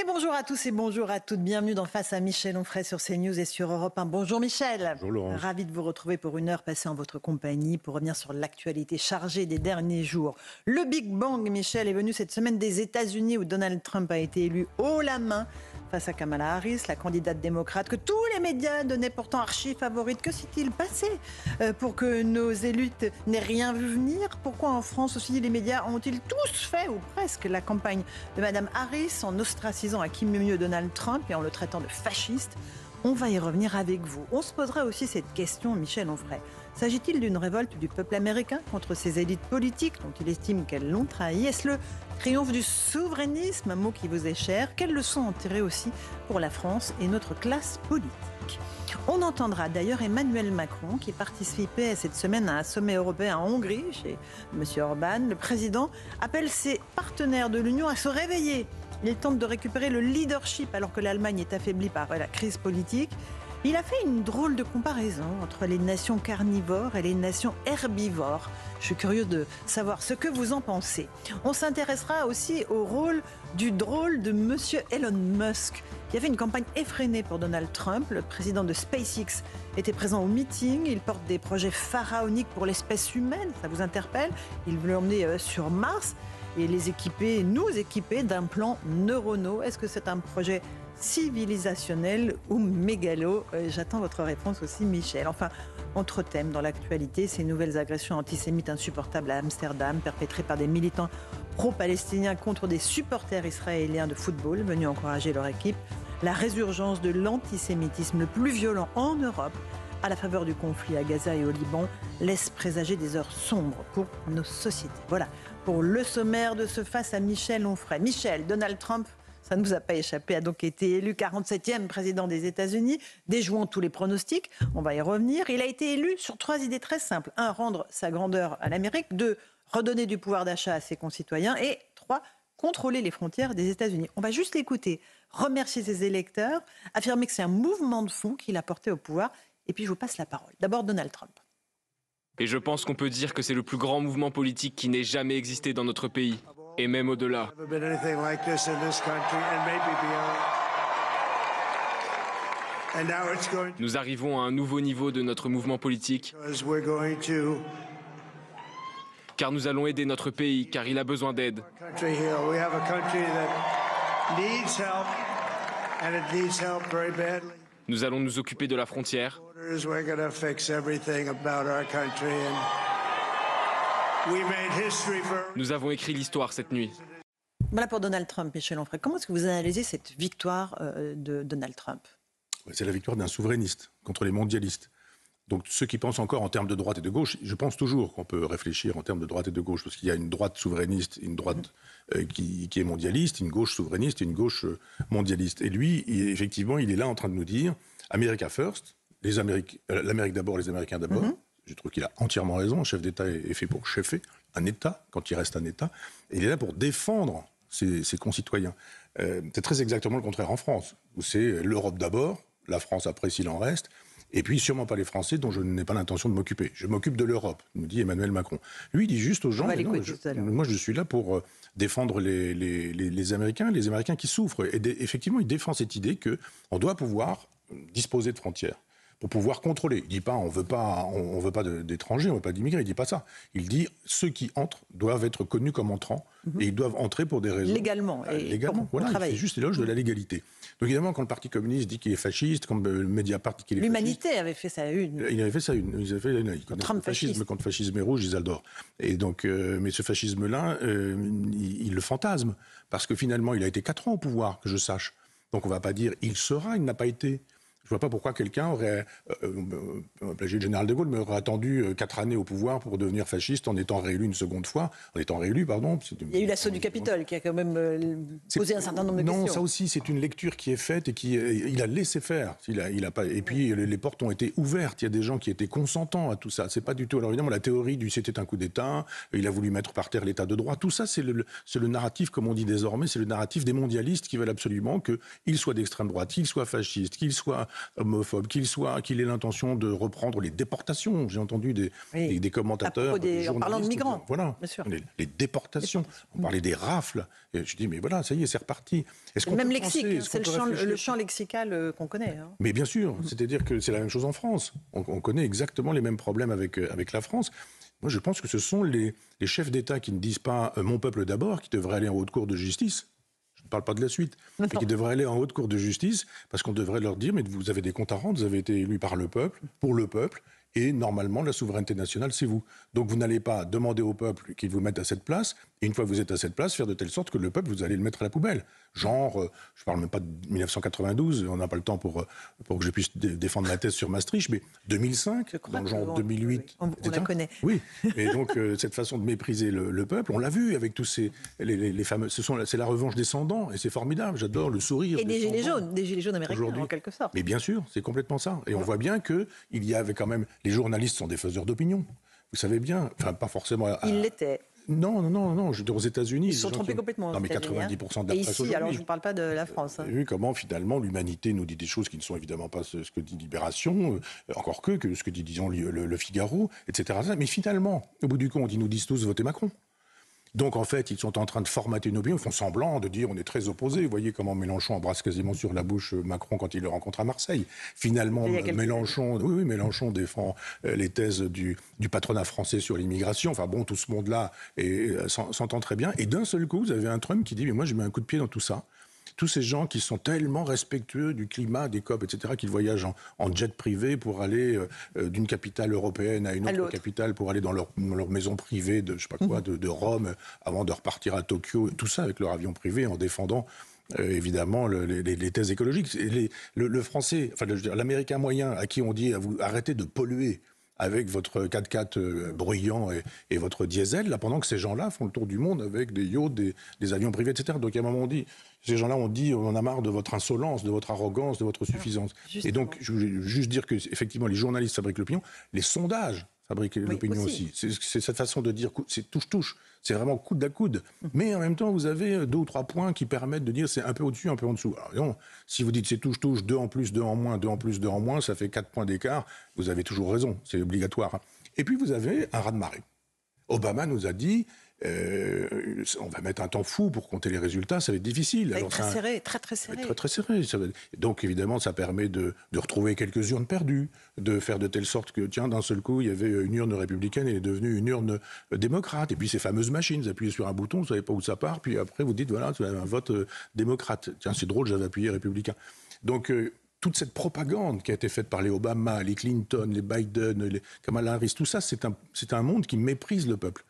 Et bonjour à tous et bonjour à toutes. Bienvenue dans Face à Michel Onfray sur CNews et sur Europe 1. Bonjour Michel. Bonjour Laurence. Ravi de vous retrouver pour une heure passée en votre compagnie pour revenir sur l'actualité chargée des derniers jours. Le Big Bang, Michel, est venu cette semaine des États-Unis où Donald Trump a été élu haut la main face à Kamala Harris, la candidate démocrate que tous les médias donnaient pourtant archi-favorite. Que s'est-il passé pour que nos élites n'aient rien vu venir? Pourquoi en France aussi les médias ont-ils tous fait, ou presque, la campagne de Mme Harris en ostracisant à qui mieux Donald Trump et en le traitant de fasciste? On va y revenir avec vous. On se posera aussi cette question, Michel Onfray. S'agit-il d'une révolte du peuple américain contre ses élites politiques dont il estime qu'elles l'ont trahi? Est-ce le triomphe du souverainisme, un mot qui vous est cher? Quelles leçons en tirer aussi pour la France et notre classe politique? On entendra d'ailleurs Emmanuel Macron qui participait cette semaine à un sommet européen en Hongrie chez M. Orban. Le président appelle ses partenaires de l'Union à se réveiller. Il tente de récupérer le leadership alors que l'Allemagne est affaiblie par la crise politique. Il a fait une drôle de comparaison entre les nations carnivores et les nations herbivores. Je suis curieux de savoir ce que vous en pensez. On s'intéressera aussi au rôle du drôle de M. Elon Musk, qui a fait une campagne effrénée pour Donald Trump. Le président de SpaceX était présent au meeting. Il porte des projets pharaoniques pour l'espèce humaine. Ça vous interpelle? Il veut l'emmener sur Mars et nous équiper d'implants neuronaux. Est-ce que c'est un projet civilisationnel ou mégalo? J'attends votre réponse aussi, Michel. Enfin, autre thème dans l'actualité, ces nouvelles agressions antisémites insupportables à Amsterdam, perpétrées par des militants pro-palestiniens contre des supporters israéliens de football venus encourager leur équipe. La résurgence de l'antisémitisme le plus violent en Europe, à la faveur du conflit à Gaza et au Liban, laisse présager des heures sombres pour nos sociétés. Voilà pour le sommaire de ce Face à Michel Onfray. Michel, Donald Trump, ça ne nous a pas échappé, a donc été élu 47e président des États-Unis, déjouant tous les pronostics. On va y revenir. Il a été élu sur 3 idées très simples. 1, rendre sa grandeur à l'Amérique. 2, redonner du pouvoir d'achat à ses concitoyens. Et 3, contrôler les frontières des États-Unis. On va juste l'écouter, remercier ses électeurs, affirmer que c'est un mouvement de fond qu'il a porté au pouvoir. Et puis je vous passe la parole. D'abord Donald Trump. Et je pense qu'on peut dire que c'est le plus grand mouvement politique qui n'ait jamais existé dans notre pays, et même au-delà. Nous arrivons à un nouveau niveau de notre mouvement politique, car nous allons aider notre pays, car il a besoin d'aide. Nous allons nous occuper de la frontière. Nous avons écrit l'histoire cette nuit. Voilà pour Donald Trump, Michel Onfray. Comment est-ce que vous analysez cette victoire de Donald Trump? C'est la victoire d'un souverainiste contre les mondialistes. Donc ceux qui pensent encore en termes de droite et de gauche, je pense toujours qu'on peut réfléchir en termes de droite et de gauche, parce qu'il y a une droite souverainiste, une droite qui est mondialiste, une gauche souverainiste et une gauche mondialiste. Et lui, effectivement, il est là en train de nous dire « America first », l'Amérique d'abord, les Américains d'abord. Je trouve qu'il a entièrement raison. Un chef d'État est fait pour chefer un État, quand il reste un État. Et il est là pour défendre ses concitoyens. C'est très exactement le contraire en France, où c'est l'Europe d'abord, la France après s'il en reste, et puis sûrement pas les Français dont je n'ai pas l'intention de m'occuper. Je m'occupe de l'Europe, nous dit Emmanuel Macron. Lui, il dit juste aux gens, moi je suis là pour défendre les Américains qui souffrent. Et effectivement, il défend cette idée qu'on doit pouvoir disposer de frontières pour pouvoir contrôler. Il ne dit pas on veut pas d'étrangers, on veut pas d'immigrés, il ne dit pas ça. Il dit ceux qui entrent doivent être connus comme entrants et ils doivent entrer pour des raisons... Légalement. Légalement, voilà, il fait juste l'éloge de la légalité. Donc évidemment, quand le Parti communiste dit qu'il est fasciste, quand le Mediapart dit qu'il est L'Humanité avait fait sa une. Il avait fait sa une. Il avait fait une. Trump fasciste. Quand le fascisme est rouge, ils adorent. Et donc, mais ce fascisme-là, il le fantasme. Parce que finalement, il a été 4 ans au pouvoir, que je sache. Donc on ne va pas dire il sera, il n'a pas été. Je ne vois pas pourquoi quelqu'un aurait, plagié le général de Gaulle, mais aurait attendu 4 années au pouvoir pour devenir fasciste en étant réélu une seconde fois. Il y a eu l'assaut du Capitole qui a quand même posé un certain nombre de questions. Non, ça aussi, c'est une lecture qui est faite et il a laissé faire. Il a pas, et puis les portes ont été ouvertes. Il y a des gens qui étaient consentants à tout ça. C'est pas du tout. Alors évidemment, la théorie du c'était un coup d'État, il a voulu mettre par terre l'État de droit. Tout ça, c'est le narratif, comme on dit désormais, c'est le narratif des mondialistes qui veulent absolument qu'il soit d'extrême droite, qu'il soit fasciste, qu'il soit homophobe, qu'il ait l'intention de reprendre les déportations. J'ai entendu des commentateurs, en parlant de migrants. Voilà, bien sûr. Les déportations. On parlait des rafles. Et je dis, mais voilà, ça y est, c'est reparti. C'est le même lexique, c'est le champ lexical qu'on connaît. Hein. Mais bien sûr, c'est-à-dire que c'est la même chose en France. On connaît exactement les mêmes problèmes avec la France. Moi, je pense que ce sont les chefs d'État qui ne disent pas « mon peuple d'abord » qui devraient aller en haute cour de justice. Je ne parle pas de la suite. Mais qui devraient aller en haute cour de justice parce qu'on devrait leur dire « mais vous avez des comptes à rendre, vous avez été élus par le peuple, pour le peuple, et normalement, la souveraineté nationale, c'est vous. Donc vous n'allez pas demander au peuple qu'il vous mette à cette place, et une fois que vous êtes à cette place, faire de telle sorte que le peuple, vous allez le mettre à la poubelle. Genre, je ne parle même pas de 1992, on n'a pas le temps pour que je puisse défendre ma thèse sur Maastricht, mais 2005, dans le genre 2008, on la connaît. Oui, et donc cette façon de mépriser le peuple, on l'a vu avec tous les fameux... C'est la revanche des sans-dents, et c'est formidable, j'adore le sourire. Et des gilets jaunes américains, en quelque sorte. Mais bien sûr, c'est complètement ça. Et on voit bien qu'il y avait quand même... Les journalistes sont des faiseurs d'opinion. Vous savez bien, enfin pas forcément... Ils l'étaient. Non, je veux dire aux États-unis. Ils se sont trompés complètement. Non, mais 90% de la presse aujourd'hui. Alors je ne parle pas de la France. Vous avez vu comment finalement l'humanité nous dit des choses qui ne sont évidemment pas ce que dit Libération, encore que ce que dit, disons, le Figaro, etc. Mais finalement, au bout du compte, ils nous disent tous voter Macron. Donc en fait, ils sont en train de formater une opinion, ils font semblant de dire on est très opposés. Vous voyez comment Mélenchon embrasse quasiment sur la bouche Macron quand il le rencontre à Marseille. Finalement, Mélenchon défend les thèses du patronat français sur l'immigration. Enfin bon, tout ce monde-là s'entend très bien. Et d'un seul coup, vous avez un Trump qui dit mais moi je mets un coup de pied dans tout ça. Tous ces gens qui sont tellement respectueux du climat, des COP, etc., qu'ils voyagent en jet privé pour aller d'une capitale européenne à une autre capitale, pour aller dans leur maison privée de, je sais pas quoi, de Rome, avant de repartir à Tokyo, tout ça avec leur avion privé, en défendant évidemment les thèses écologiques. Le Français, enfin l'Américain moyen, à qui on dit vous arrêtez de polluer avec votre 4x4 bruyant et votre diesel, là, pendant que ces gens-là font le tour du monde avec des yachts, des avions privés, etc. Donc à un moment, ces gens-là ont dit on en a marre de votre insolence, de votre arrogance, de votre suffisance. Justement. Et donc, je voulais juste dire que effectivement, les journalistes fabriquent l'opinion, les sondages fabriquent l'opinion aussi. C'est cette façon de dire, c'est touche-touche, c'est vraiment coude à coude. Mais en même temps, vous avez 2 ou 3 points qui permettent de dire c'est un peu au-dessus, un peu en dessous. Alors non, si vous dites c'est touche-touche, 2 en plus, 2 en moins, 2 en plus, 2 en moins, ça fait 4 points d'écart, vous avez toujours raison, c'est obligatoire. Et puis vous avez un raz-de-marée. Obama nous a dit on va mettre un temps fou pour compter les résultats, ça va être difficile. Alors, très serré, très serré. Très serré. Donc évidemment, ça permet de retrouver quelques urnes perdues, de faire de telle sorte que, tiens, d'un seul coup, il y avait une urne républicaine, elle est devenue une urne démocrate. Et puis ces fameuses machines, vous appuyez sur un bouton, vous ne savez pas où ça part, puis après vous dites, voilà, vous avez un vote démocrate. Tiens, c'est drôle, j'avais appuyé républicain. Donc toute cette propagande qui a été faite par les Obama, les Clinton, les Biden, les Kamala Harris, tout ça, c'est un monde qui méprise le peuple.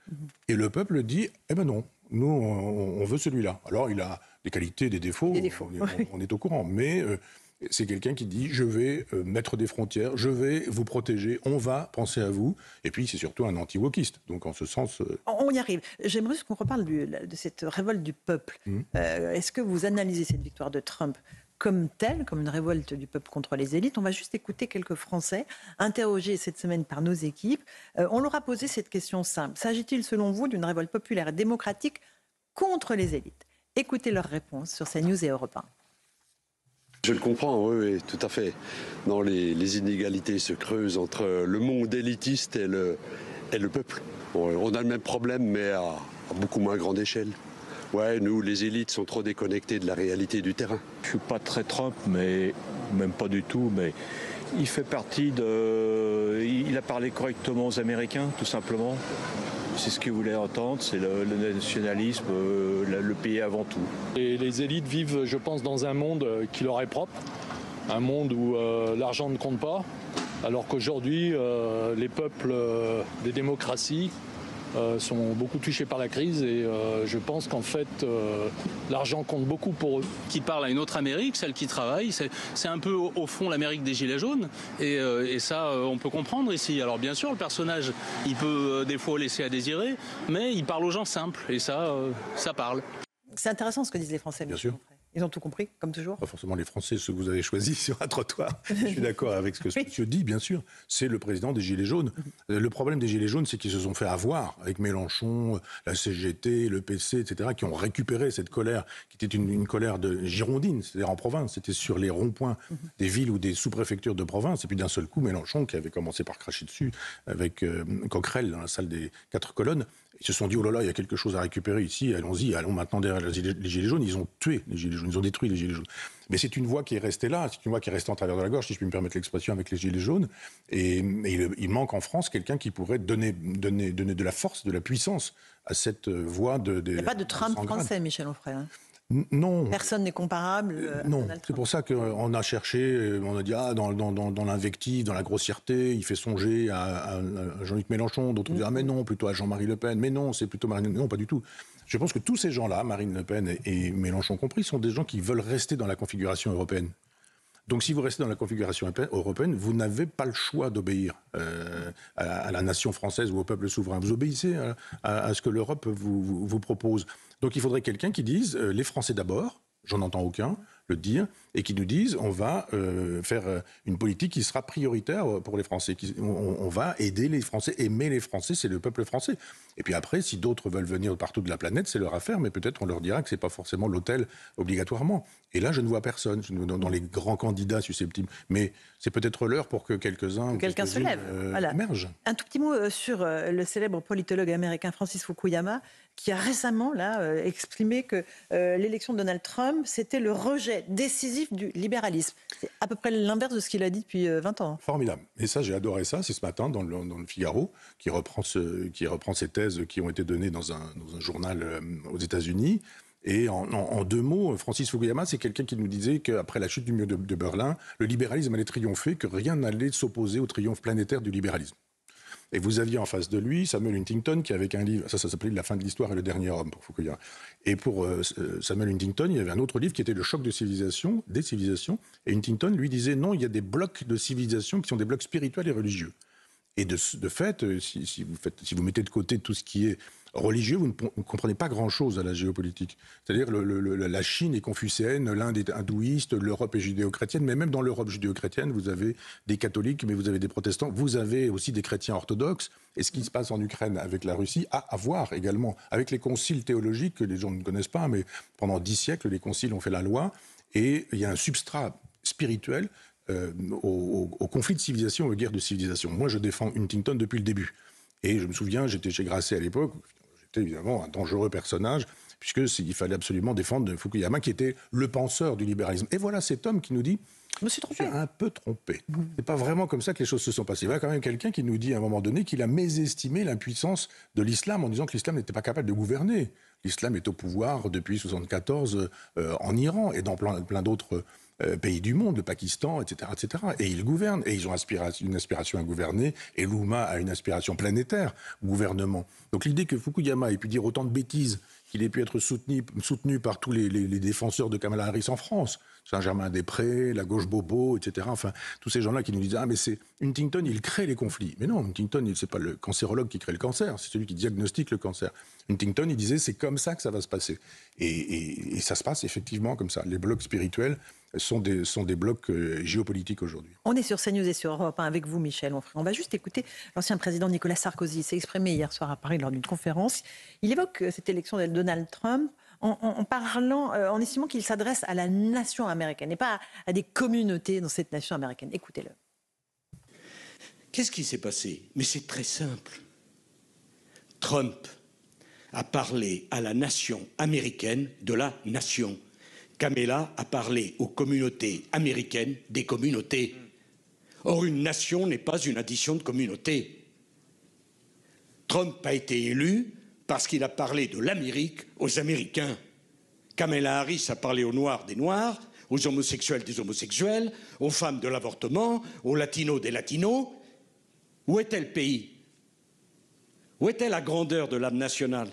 Et le peuple dit, eh ben non, nous, on veut celui-là. Alors, il a des qualités, des défauts, on est au courant. Mais c'est quelqu'un qui dit, je vais mettre des frontières, je vais vous protéger, on va penser à vous. Et puis, c'est surtout un anti-wokiste. Donc, en ce sens... On y arrive. J'aimerais qu'on reparle de cette révolte du peuple. Est-ce que vous analysez cette victoire de Trump comme telle, comme une révolte du peuple contre les élites? On va juste écouter quelques Français interrogés cette semaine par nos équipes. On leur a posé cette question simple. S'agit-il, selon vous, d'une révolte populaire et démocratique contre les élites? Écoutez leurs réponses sur CNews et Europe 1. Je le comprends, oui, tout à fait. Non, les inégalités se creusent entre le monde élitiste et le peuple. On a le même problème, mais à beaucoup moins grande échelle. Ouais, nous, les élites sont trop déconnectées de la réalité du terrain. Je suis pas très Trump, mais même pas du tout, mais il fait partie de... Il a parlé correctement aux Américains, tout simplement. C'est ce qu'ils voulaient entendre, c'est le nationalisme, le pays avant tout. Et les élites vivent, je pense, dans un monde qui leur est propre, un monde où l'argent ne compte pas, alors qu'aujourd'hui, les peuples des démocraties sont beaucoup touchés par la crise et je pense qu'en fait l'argent compte beaucoup pour eux. Qui parle à une autre Amérique, celle qui travaille, c'est un peu au fond l'Amérique des Gilets jaunes et ça on peut comprendre ici. Alors bien sûr le personnage il peut des fois laisser à désirer mais il parle aux gens simples et ça parle. C'est intéressant ce que disent les Français. Bien sûr. Ils ont tout compris, comme toujours. Pas forcément les Français, ceux que vous avez choisis sur un trottoir. Je suis d'accord avec ce que ce monsieur dit, bien sûr. C'est le président des Gilets jaunes. Le problème des Gilets jaunes, c'est qu'ils se sont fait avoir avec Mélenchon, la CGT, le PC, etc., qui ont récupéré cette colère, qui était une colère de girondine, c'est-à-dire en province. C'était sur les ronds-points des villes ou des sous-préfectures de province. Et puis d'un seul coup, Mélenchon, qui avait commencé par cracher dessus avec Coquerel dans la salle des 4 colonnes, ils se sont dit, oh là là, il y a quelque chose à récupérer ici, allons-y, allons maintenant derrière les Gilets jaunes. Ils ont tué les Gilets jaunes, ils ont détruit les Gilets jaunes. Mais c'est une voix qui est restée là, c'est une voix qui est restée en travers de la gorge, si je puis me permettre l'expression, avec les Gilets jaunes. Et il manque en France quelqu'un qui pourrait donner de la force, de la puissance à cette voix de... Il n'y a pas de Trump français, Michel Onfray. Hein. Non. Personne n'est comparable. Non, c'est pour ça qu'on a cherché, on a dit, dans l'invective, dans la grossièreté, il fait songer à Jean-Luc Mélenchon, d'autres disent, mais non, plutôt à Jean-Marie Le Pen, mais non, c'est plutôt Marine Le Pen. Non, pas du tout. Je pense que tous ces gens-là, Marine Le Pen et Mélenchon compris, sont des gens qui veulent rester dans la configuration européenne. Donc si vous restez dans la configuration européenne, vous n'avez pas le choix d'obéir à la nation française ou au peuple souverain. Vous obéissez à ce que l'Europe vous propose. Donc il faudrait quelqu'un qui dise les Français d'abord, j'en entends aucun le dire, et qui nous dise on va faire une politique qui sera prioritaire pour les Français. On va aider les Français, aimer les Français, c'est le peuple français. Et puis après, si d'autres veulent venir partout de la planète, c'est leur affaire, mais peut-être on leur dira que c'est pas forcément l'hôtel obligatoirement. Et là, je ne vois personne dans les grands candidats susceptibles. Mais c'est peut-être l'heure pour que quelqu'un se lève. Émerge. Un tout petit mot sur le célèbre politologue américain Francis Fukuyama, qui a récemment exprimé que l'élection de Donald Trump, c'était le rejet décisif du libéralisme. C'est à peu près l'inverse de ce qu'il a dit depuis 20 ans. Formidable. Et ça, j'ai adoré ça. C'est ce matin dans le Figaro, qui reprend ces thèses qui ont été données dans un journal aux États-Unis. Et en 2 mots, Francis Fukuyama, c'est quelqu'un qui nous disait qu'après la chute du mur de Berlin, le libéralisme allait triompher, que rien n'allait s'opposer au triomphe planétaire du libéralisme. Et vous aviez en face de lui Samuel Huntington qui avait un livre, ça s'appelait La fin de l'histoire et le dernier homme pour Fukuyama. Et pour Samuel Huntington, il y avait un autre livre qui était Le choc des civilisations. Et Huntington lui disait non, il y a des blocs de civilisation qui sont des blocs spirituels et religieux. Et de fait, si vous mettez de côté tout ce qui est religieux, vous ne comprenez pas grand-chose à la géopolitique. C'est-à-dire la Chine est confucéenne, l'Inde est hindouiste, l'Europe est judéo-chrétienne, mais même dans l'Europe judéo-chrétienne, vous avez des catholiques, mais vous avez des protestants, vous avez aussi des chrétiens orthodoxes. Et ce qui se passe en Ukraine avec la Russie a à voir également avec les conciles théologiques que les gens ne connaissent pas, mais pendant 10 siècles, les conciles ont fait la loi, et il y a un substrat spirituel au conflit de civilisation, aux guerres de civilisation. Moi, je défends Huntington depuis le début. Et je me souviens, j'étais chez Grasset à l'époque, j'étais évidemment un dangereux personnage, puisqu'il fallait absolument défendre Fukuyama, qui était le penseur du libéralisme. Et voilà cet homme qui nous dit Je me suis trompé. Un peu trompé. C'est pas vraiment comme ça que les choses se sont passées. Il y a quand même quelqu'un qui nous dit à un moment donné qu'il a mésestimé l'impuissance de l'islam en disant que l'islam n'était pas capable de gouverner. L'islam est au pouvoir depuis 1974 en Iran et dans plein d'autres pays du monde, le Pakistan, etc., etc. Et ils gouvernent, et ils ont une aspiration à gouverner, et l'Oumma a une aspiration planétaire au gouvernement. Donc l'idée que Fukuyama ait pu dire autant de bêtises, qu'il ait pu être soutenu par tous les défenseurs de Kamala Harris en France, Saint-Germain-des-Prés, la gauche bobo, etc., enfin, tous ces gens-là qui nous disent « Ah, mais c'est Huntington, il crée les conflits ». Mais non, Huntington, c'est pas le cancérologue qui crée le cancer, c'est celui qui diagnostique le cancer. Huntington, il disait « C'est comme ça que ça va se passer ». Et ça se passe effectivement comme ça. Les blocs spirituels sont des blocs géopolitiques aujourd'hui. On est sur CNews et sur Europe 1 avec vous, Michel Onfray. On va juste écouter l'ancien président Nicolas Sarkozy. Il s'est exprimé hier soir à Paris lors d'une conférence. Il évoque cette élection de Donald Trump en estimant qu'il s'adresse à la nation américaine et pas à des communautés dans cette nation américaine. Écoutez-le. Qu'est-ce qui s'est passé? Mais c'est très simple. Trump a parlé à la nation américaine de la nation. Kamala a parlé aux communautés américaines des communautés. Or, une nation n'est pas une addition de communautés. Trump a été élu parce qu'il a parlé de l'Amérique aux Américains. Kamala Harris a parlé aux Noirs des Noirs, aux homosexuels des homosexuels, aux femmes de l'avortement, aux Latinos des Latinos. Où était le pays? Où était la grandeur de l'âme nationale?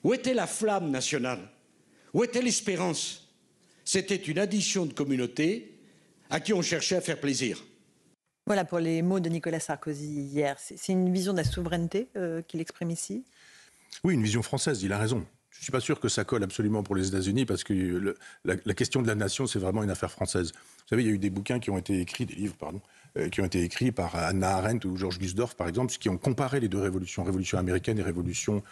Où était la flamme nationale? Où était l'espérance? C'était une addition de communautés à qui on cherchait à faire plaisir. Voilà pour les mots de Nicolas Sarkozy hier. C'est une vision de la souveraineté qu'il exprime ici? Oui, une vision française, il a raison. Je ne suis pas sûr que ça colle absolument pour les États-Unis parce que la question de la nation, c'est vraiment une affaire française. Vous savez, il y a eu des bouquins qui ont été écrits, des livres, pardon, qui ont été écrits par Hannah Arendt ou Georges Gusdorf, par exemple, qui ont comparé les deux révolutions, révolution américaine et révolution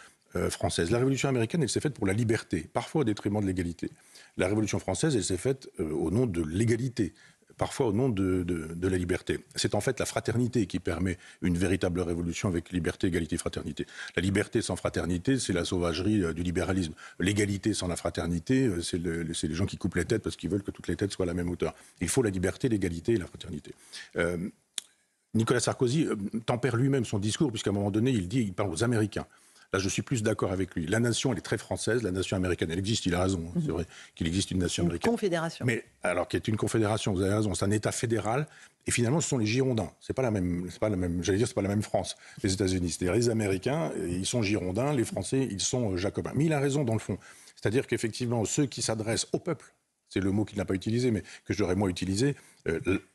française. La révolution américaine, elle s'est faite pour la liberté, parfois au détriment de l'égalité. La révolution française, elle s'est faite au nom de l'égalité, parfois au nom de la liberté. C'est en fait la fraternité qui permet une véritable révolution avec liberté, égalité, fraternité. La liberté sans fraternité, c'est la sauvagerie du libéralisme. L'égalité sans la fraternité, c'est les gens qui coupent les têtes parce qu'ils veulent que toutes les têtes soient à la même hauteur. Il faut la liberté, l'égalité et la fraternité. Nicolas Sarkozy tempère lui-même son discours, puisqu'à un moment donné, il parle aux Américains. Là, je suis plus d'accord avec lui. La nation, elle est très française. La nation américaine, elle existe, il a raison. C'est vrai qu'il existe une nation américaine. Une confédération. Mais alors, qui est une confédération, vous avez raison, c'est un État fédéral. Et finalement, ce sont les Girondins. C'est pas la même, j'allais dire, c'est pas la même France, les États-Unis. C'est-à-dire, les Américains, ils sont Girondins, les Français, ils sont Jacobins. Mais il a raison dans le fond. C'est-à-dire qu'effectivement, ceux qui s'adressent au peuple, c'est le mot qu'il n'a pas utilisé, mais que j'aurais moi utilisé,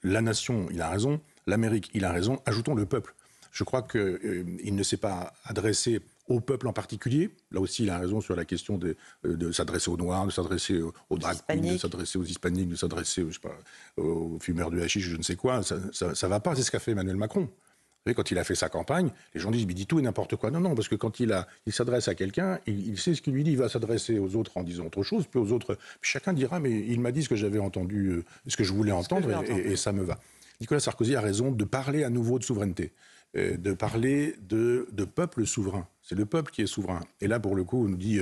la nation, il a raison, l'Amérique, il a raison, ajoutons le peuple. Je crois qu'il ne s'est pas adressé au peuple en particulier. Là aussi, il a raison sur la question de s'adresser aux Noirs, de s'adresser aux drag queens, de s'adresser aux Hispaniques, de s'adresser aux fumeurs de hashish, je ne sais quoi. Ça ne va pas. C'est ce qu'a fait Emmanuel Macron. Vous savez, quand il a fait sa campagne, les gens disent il dit tout et n'importe quoi. Non, parce que quand il s'adresse à quelqu'un, il sait ce qu'il lui dit. Il va s'adresser aux autres en disant autre chose, puis aux autres. Puis chacun dira mais il m'a dit ce que j'avais entendu, ce que je voulais entendre, et ça me va. Nicolas Sarkozy a raison de parler à nouveau de souveraineté. De parler de peuple souverain. C'est le peuple qui est souverain. Et là, pour le coup, on nous dit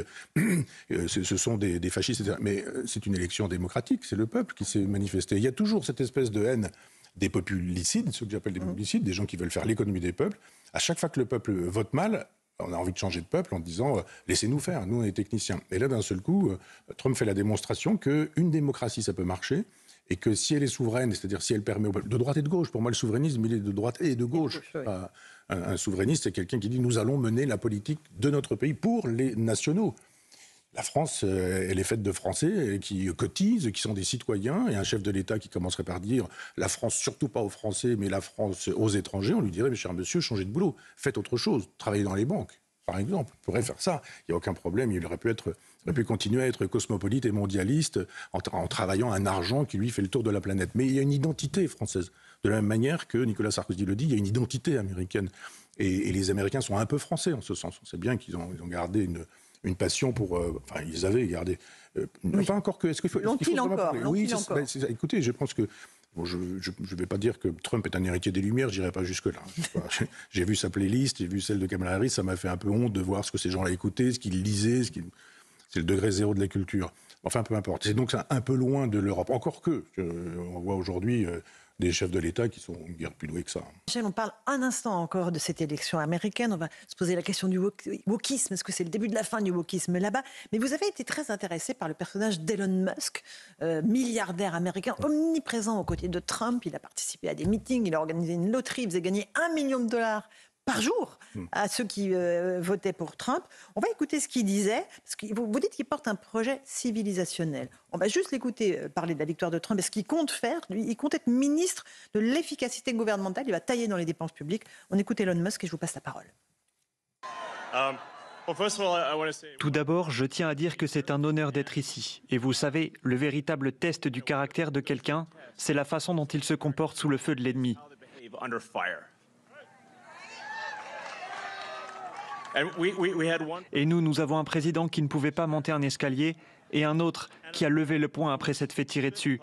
ce sont des fascistes, etc. Mais c'est une élection démocratique, c'est le peuple qui s'est manifesté. Il y a toujours cette espèce de haine des populicides, ceux que j'appelle des populicides, des gens qui veulent faire l'économie des peuples. À chaque fois que le peuple vote mal, on a envie de changer de peuple en disant laissez-nous faire, nous on est techniciens. Et là, d'un seul coup, Trump fait la démonstration qu'une démocratie, ça peut marcher. Et que si elle est souveraine, c'est-à-dire si elle permet au peuple, de droite et de gauche, pour moi le souverainisme il est de droite et de gauche. Un souverainiste, c'est quelqu'un qui dit nous allons mener la politique de notre pays pour les nationaux. La France, elle est faite de Français qui cotisent, qui sont des citoyens, et un chef de l'État qui commencerait par dire la France, surtout pas aux Français, mais la France aux étrangers, on lui dirait mais cher monsieur, changez de boulot, faites autre chose, travaillez dans les banques. Par exemple, on pourrait faire ça, il n'y a aucun problème, il aurait pu continuer à être cosmopolite et mondialiste en travaillant un argent qui lui fait le tour de la planète. Mais il y a une identité française. De la même manière que Nicolas Sarkozy le dit, il y a une identité américaine. Et les Américains sont un peu français en ce sens. On sait bien qu'ils ont gardé une passion pour... enfin, ils avaient gardé... Pas encore que... L'ont-ils encore? Oui, c'est ça. Écoutez, je pense que... Bon, je ne vais pas dire que Trump est un héritier des Lumières, je n'irai pas jusque-là. J'ai vu sa playlist, j'ai vu celle de Kamala Harris, ça m'a fait un peu honte de voir ce que ces gens-là écoutaient, ce qu'ils lisaient, c'est le degré zéro de la culture. Enfin, peu importe. C'est donc un peu loin de l'Europe. Encore que, on voit aujourd'hui des chefs de l'État qui sont guère plus doués que ça. Michel, on parle un instant encore de cette élection américaine. On va se poser la question du wokisme. Est-ce que c'est le début de la fin du wokisme là-bas? Mais vous avez été très intéressé par le personnage d'Elon Musk, milliardaire américain, omniprésent aux côtés de Trump. Il a participé à des meetings, il a organisé une loterie, il faisait gagner $1 million par jour à ceux qui votaient pour Trump. On va écouter ce qu'il disait, parce que vous dites qu'il porte un projet civilisationnel. On va juste l'écouter parler de la victoire de Trump et ce qu'il compte faire. Lui, il compte être ministre de l'efficacité gouvernementale, il va tailler dans les dépenses publiques. On écoute Elon Musk et je vous passe la parole. Tout d'abord, je tiens à dire que c'est un honneur d'être ici. Et vous savez, le véritable test du caractère de quelqu'un, c'est la façon dont il se comporte sous le feu de l'ennemi. Et nous avons un président qui ne pouvait pas monter un escalier et un autre qui a levé le poing après s'être fait tirer dessus.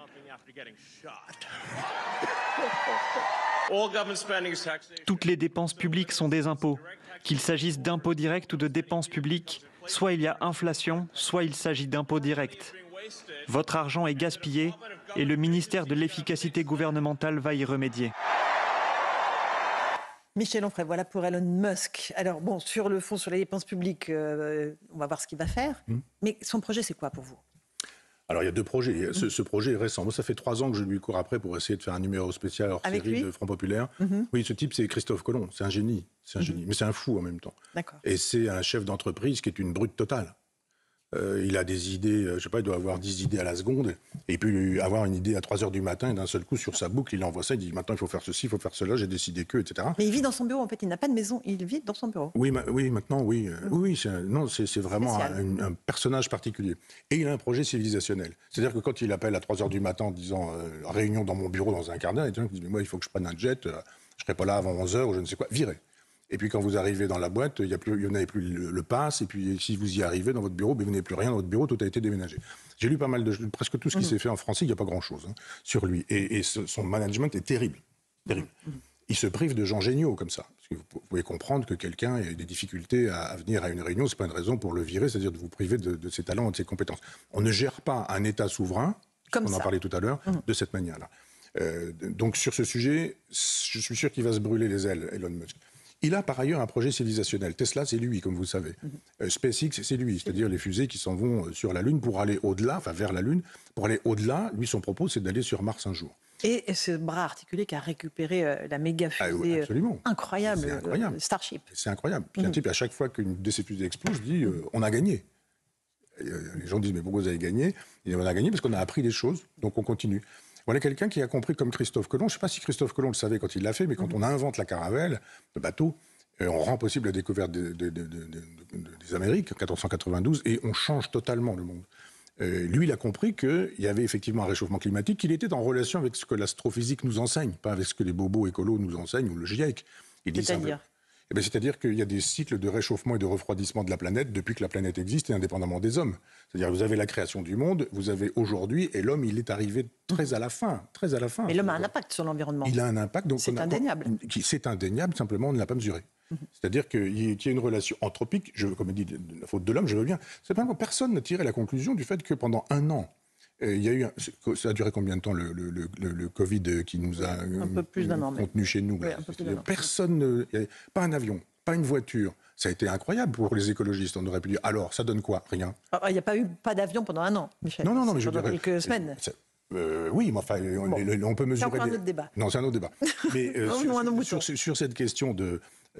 Toutes les dépenses publiques sont des impôts. Qu'il s'agisse d'impôts directs ou de dépenses publiques, soit il y a inflation, soit il s'agit d'impôts directs. Votre argent est gaspillé et le ministère de l'efficacité gouvernementale va y remédier. Michel Onfray, voilà pour Elon Musk. Alors bon, sur le fond, sur les dépenses publiques, on va voir ce qu'il va faire. Mais son projet, c'est quoi pour vous? Alors il y a deux projets. Ce projet est récent. Moi, ça fait 3 ans que je lui cours après pour essayer de faire un numéro spécial hors série de Front Populaire. Oui, ce type, c'est Christophe Colomb. C'est un génie. C'est un génie. Mais c'est un fou en même temps. D'accord. Et c'est un chef d'entreprise qui est une brute totale. il a des idées, je sais pas, il doit avoir 10 idées à la seconde, et il peut avoir une idée à 3 heures du matin, et d'un seul coup, sur sa boucle, il envoie ça, il dit maintenant il faut faire ceci, il faut faire cela, j'ai décidé que, etc. Mais il vit dans son bureau, en fait, il n'a pas de maison, il vit dans son bureau. Oui, maintenant, oui. Oui, c'est vraiment un personnage particulier. Et il a un projet civilisationnel. C'est-à-dire que quand il appelle à 3 heures du matin en disant réunion dans mon bureau dans un quart d'heure, il dit mais moi, il faut que je prenne un jet, je ne serai pas là avant 11 heures ou je ne sais quoi, virez. Et puis quand vous arrivez dans la boîte, il n'y en avait plus le pass, et puis si vous y arrivez dans votre bureau, vous n'avez plus rien dans votre bureau, tout a été déménagé. J'ai lu pas mal presque tout ce qui s'est fait en France, il n'y a pas grand-chose sur lui. Et son management est terrible. Terrible. Il se prive de gens géniaux comme ça. Parce que vous pouvez comprendre que quelqu'un ait des difficultés à venir à une réunion, ce n'est pas une raison pour le virer, c'est-à-dire de vous priver de ses talents et de ses compétences. On ne gère pas un État souverain, comme on en parlait tout à l'heure, de cette manière-là. Donc sur ce sujet, je suis sûr qu'il va se brûler les ailes, Elon Musk. Il a par ailleurs un projet civilisationnel. Tesla, c'est lui, comme vous savez. SpaceX, c'est lui, c'est-à-dire les fusées qui s'en vont sur la Lune pour aller au-delà, enfin vers la Lune. Pour aller au-delà, lui, son propos, c'est d'aller sur Mars un jour. Et ce bras articulé qui a récupéré la méga fusée incroyable, Starship. C'est incroyable. Puis un type, à chaque fois qu'une de ces fusées explose, dit on a gagné. Et les gens disent mais pourquoi vous avez gagné? Il dit on a gagné parce qu'on a appris des choses, donc on continue. Voilà quelqu'un qui a compris comme Christophe Colomb. Je ne sais pas si Christophe Colomb le savait quand il l'a fait, mais quand on invente la caravelle, le bateau, on rend possible la découverte des Amériques en 1492 et on change totalement le monde. Lui, il a compris qu'il y avait effectivement un réchauffement climatique, qu'il était en relation avec ce que l'astrophysique nous enseigne, pas avec ce que les bobos écolos nous enseignent ou le GIEC. C'est-à-dire qu'il y a des cycles de réchauffement et de refroidissement de la planète depuis que la planète existe et indépendamment des hommes. C'est-à-dire que vous avez la création du monde, vous avez aujourd'hui, et l'homme, il est arrivé très à la fin. Mais l'homme a un impact sur l'environnement. Il a un impact. Donc c'est indéniable. C'est indéniable, simplement on ne l'a pas mesuré. C'est-à-dire qu'il y a une relation anthropique, comme dit la faute de l'homme, je veux bien. Simplement, personne n'a tiré la conclusion du fait que pendant un an, il y a eu ça a duré combien de temps le Covid qui nous a un peu plus d'un an, contenu chez nous personne, pas un avion, pas une voiture. Ça a été incroyable pour les écologistes. On aurait pu dire alors, ça donne quoi? Rien. Il n'y a pas eu d'avion pendant un an, Michel. Non, mais je pendant dirais, quelques semaines. Oui, mais enfin, on peut mesurer. C'est encore un autre débat. Non, c'est un autre débat. Mais sur cette question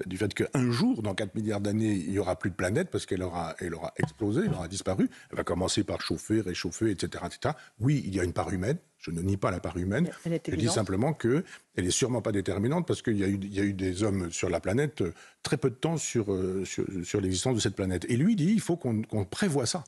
du fait qu'un jour, dans 4 milliards d'années, il n'y aura plus de planète parce qu'elle aura explosé, elle aura disparu. Elle va commencer par chauffer, réchauffer, etc., etc. Oui, il y a une part humaine. Je ne nie pas la part humaine. Je dis simplement qu'elle n'est sûrement pas déterminante parce qu'il y a eu des hommes sur la planète très peu de temps sur l'existence de cette planète. Et lui dit il faut qu'on prévoie ça.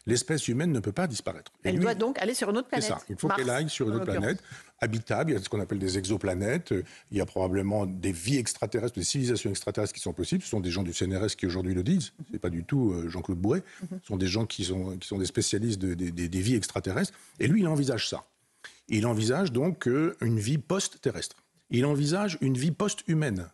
L'espèce humaine ne peut pas disparaître. Elle doit donc aller sur une autre planète. C'est ça, il faut qu'elle aille sur une autre planète habitable. Il y a ce qu'on appelle des exoplanètes. Il y a probablement des vies extraterrestres, des civilisations extraterrestres qui sont possibles. Ce sont des gens du CNRS qui aujourd'hui le disent. Ce n'est pas du tout Jean-Claude Bourret. Ce sont des gens qui sont des spécialistes des vies extraterrestres. Et lui, il envisage ça. Il envisage donc une vie post-terrestre. Il envisage une vie post-humaine.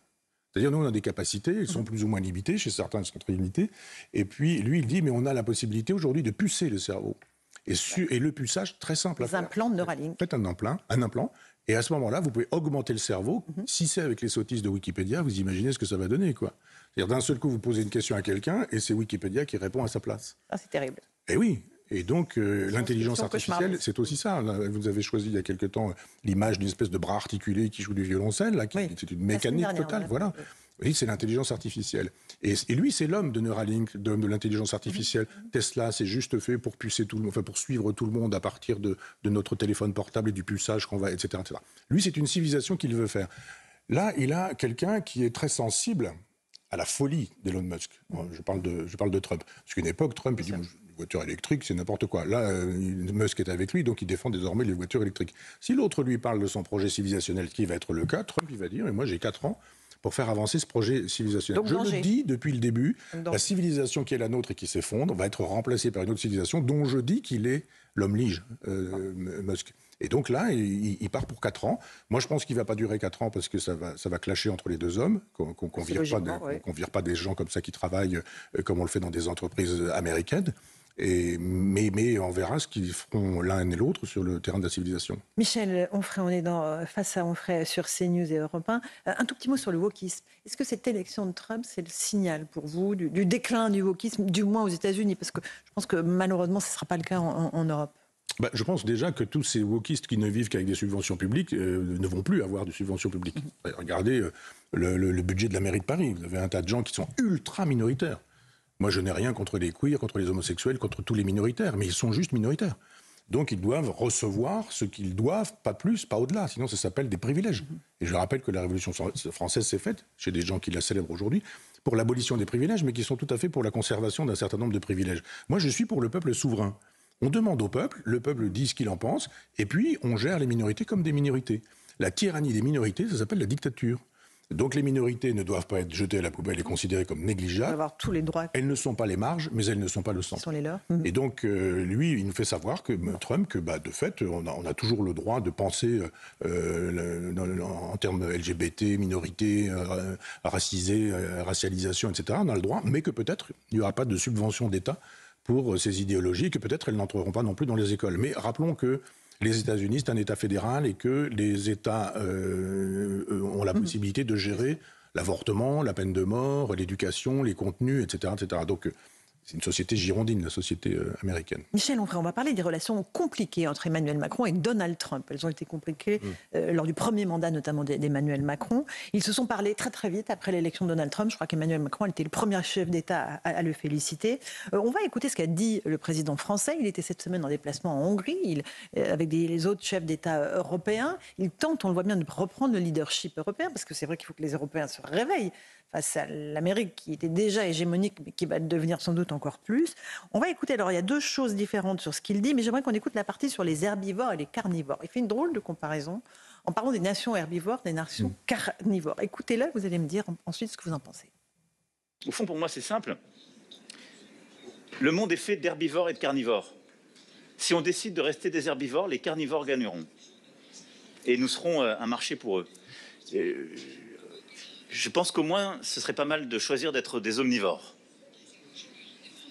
C'est-à-dire, nous, on a des capacités, elles sont plus ou moins limitées, chez certains, elles sont très limitées. Et puis, lui, il dit, mais on a la possibilité aujourd'hui de pucer le cerveau. Et le puçage, très simple à faire. Des implants de Neuralink. Faites un implant, et à ce moment-là, vous pouvez augmenter le cerveau. Si c'est avec les sottises de Wikipédia, vous imaginez ce que ça va donner, quoi. C'est-à-dire, d'un seul coup, vous posez une question à quelqu'un, et c'est Wikipédia qui répond à sa place. Ah, c'est terrible. Eh oui. Et donc, l'intelligence artificielle, c'est aussi ça. Vous avez choisi il y a quelque temps l'image d'une espèce de bras articulé qui joue du violoncelle. Là, c'est une mécanique totale. Voilà. Oui, c'est l'intelligence artificielle. Et lui, c'est l'homme de Neuralink, de l'intelligence artificielle. Tesla, c'est juste fait pour pucer tout le monde, enfin pour suivre tout le monde à partir de notre téléphone portable et du puçage qu'on va, etc., etc. Lui, c'est une civilisation qu'il veut faire. Là, il a quelqu'un qui est très sensible à la folie d'Elon Musk. Je parle de Trump. Parce qu'à une époque, Trump, il dit les voitures électriques, c'est n'importe quoi. Là, Musk est avec lui, donc il défend désormais les voitures électriques. Si l'autre lui parle de son projet civilisationnel, ce qui va être le cas, Trump, il va dire, et moi j'ai 4 ans pour faire avancer ce projet civilisationnel. Je le dis depuis le début, la civilisation qui est la nôtre et qui s'effondre va être remplacée par une autre civilisation dont je dis qu'il est l'homme-lige, Musk. Et donc là, il part pour 4 ans. Moi, je pense qu'il ne va pas durer 4 ans parce que ça va clasher entre les deux hommes, qu'on ne vire pas des gens comme ça qui travaillent comme on le fait dans des entreprises américaines. Mais on verra ce qu'ils feront l'un et l'autre sur le terrain de la civilisation. Michel Onfray, on est face à Onfray sur CNews et Europe 1. Un tout petit mot sur le wokisme. Est-ce que cette élection de Trump, c'est le signal pour vous du déclin du wokisme, du moins aux États-Unis? Parce que je pense que malheureusement, ce ne sera pas le cas en Europe. Je pense déjà que tous ces wokistes qui ne vivent qu'avec des subventions publiques ne vont plus avoir de subventions publiques. Regardez le budget de la mairie de Paris. Vous avez un tas de gens qui sont ultra minoritaires. Moi, je n'ai rien contre les queers, contre les homosexuels, contre tous les minoritaires, mais ils sont juste minoritaires. Donc, ils doivent recevoir ce qu'ils doivent, pas plus, pas au-delà. Sinon, ça s'appelle des privilèges. Et je rappelle que la Révolution française s'est faite, chez des gens qui la célèbrent aujourd'hui, pour l'abolition des privilèges, mais qui sont tout à fait pour la conservation d'un certain nombre de privilèges. Moi, je suis pour le peuple souverain. On demande au peuple, le peuple dit ce qu'il en pense, et puis on gère les minorités comme des minorités. La tyrannie des minorités, ça s'appelle la dictature. Donc les minorités ne doivent pas être jetées à la poubelle et considérées comme négligeables. Avoir tous les droits. Elles ne sont pas les marges, mais elles ne sont pas le centre. Qui sont les leurs. Et donc lui, il nous fait savoir que Trump, que de fait, on a toujours le droit de penser en termes LGBT, minorité, racisé, racialisation, etc. On a le droit, mais que peut-être il n'y aura pas de subvention d'État pour ces idéologies, que peut-être elles n'entreront pas non plus dans les écoles. Mais rappelons que les États-Unis, c'est un État fédéral et que les États ont la possibilité de gérer l'avortement, la peine de mort, l'éducation, les contenus, etc. etc. Donc c'est une société girondine, la société américaine. Michel Onfray, on va parler des relations compliquées entre Emmanuel Macron et Donald Trump. Elles ont été compliquées lors du premier mandat, notamment d'Emmanuel Macron. Ils se sont parlé très très vite après l'élection de Donald Trump. Je crois qu'Emmanuel Macron était le premier chef d'État à le féliciter. On va écouter ce qu'a dit le président français. Il était cette semaine en déplacement en Hongrie, avec les autres chefs d'État européens. Il tente, on le voit bien, de reprendre le leadership européen, parce que c'est vrai qu'il faut que les Européens se réveillent face à l'Amérique qui était déjà hégémonique, mais qui va devenir sans doute encore plus. On va écouter, alors il y a deux choses différentes sur ce qu'il dit, mais j'aimerais qu'on écoute la partie sur les herbivores et les carnivores. Il fait une drôle de comparaison en parlant des nations herbivores, des nations carnivores. Écoutez-le, vous allez me dire ensuite ce que vous en pensez. Au fond, pour moi, c'est simple. Le monde est fait d'herbivores et de carnivores. Si on décide de rester des herbivores, les carnivores gagneront. Et nous serons un marché pour eux. Je pense qu'au moins, ce serait pas mal de choisir d'être des omnivores.